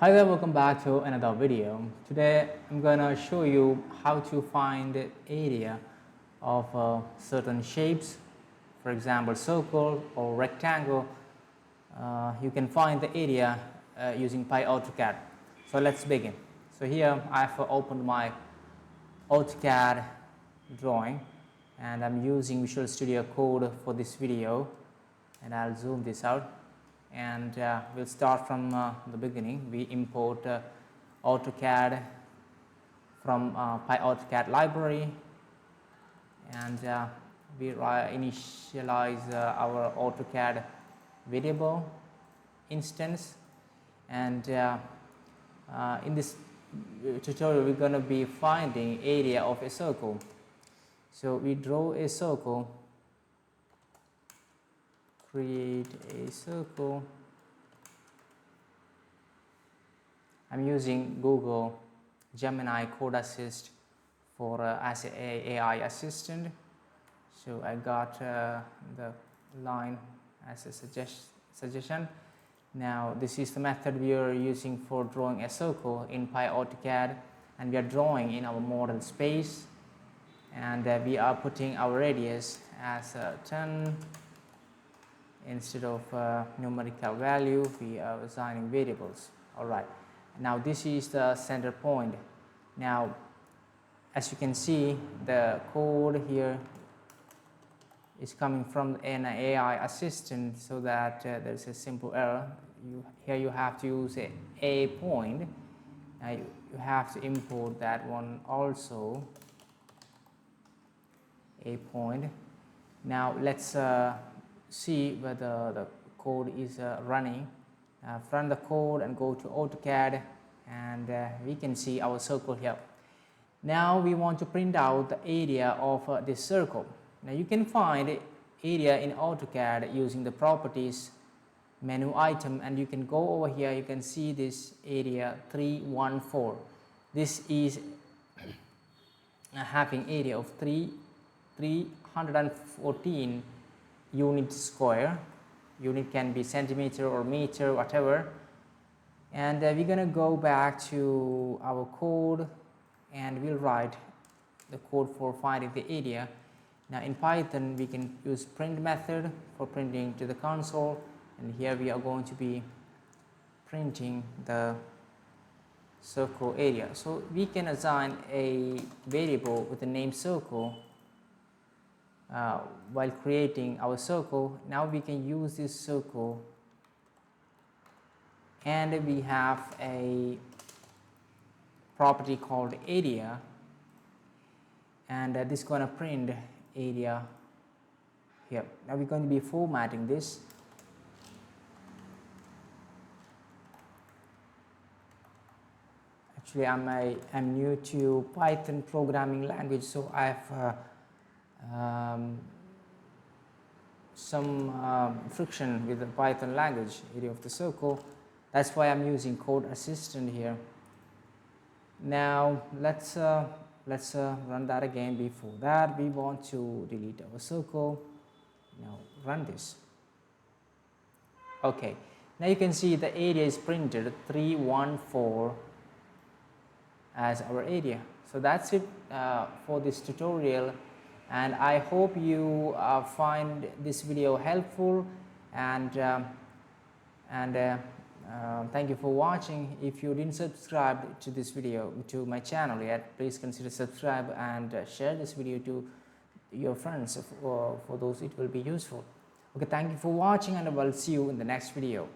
Hi there, welcome back to another video. Today I'm gonna show you how to find the area of certain shapes. For example, circle or rectangle. You can find the area using pyautocad. So let's begin. So here I've opened my AutoCAD drawing and I'm using Visual Studio Code for this video, and I'll zoom this out. And we'll start from the beginning. We import AutoCAD from pyautocad library, and we initialize our AutoCAD variable instance. And in this tutorial we're going to be finding area of a circle. So we draw a circle, create a circle. I'm using Google Gemini Code Assist for as an AI assistant. So I got the line as a suggestion. Now this is the method we are using for drawing a circle in pyautocad, and we are drawing in our model space, and we are putting our radius as 10. Instead of numerical value, we are assigning variables. Alright, now this is the center point. Now as you can see, the code here is coming from an AI assistant, so that there's a simple error. Here you have to use a point. Now you have to import that one also, a point. Now let's see whether the code is running. Run the code and go to AutoCAD, and we can see our circle here. Now we want to print out the area of this circle. Now you can find area in AutoCAD using the properties menu item, and you can go over here. You can see this area 314. This is having area of 314 units square. Unit can be centimeter or meter, whatever. And we're gonna go back to our code, and we'll write the code for finding the area. Now in Python we can use print method for printing to the console, and here we are going to be printing the circle area. So we can assign a variable with the name circle while creating our circle. Now we can use this circle, and we have a property called area, and this is going to print area here. Now we're going to be formatting this. Actually I'm new to Python programming language, so I've some friction with the Python language, area of the circle. That's why I'm using Code Assistant here. Now let's run that again. Before that, we want to delete our circle. Now run this. Okay, now you can see the area is printed 314 as our area. So that's it for this tutorial, and I hope you find this video helpful, and thank you for watching. If you didn't subscribe to this video, to my channel yet, please consider subscribe and share this video to your friends. For those it will be useful. Okay, thank you for watching, and I will see you in the next video.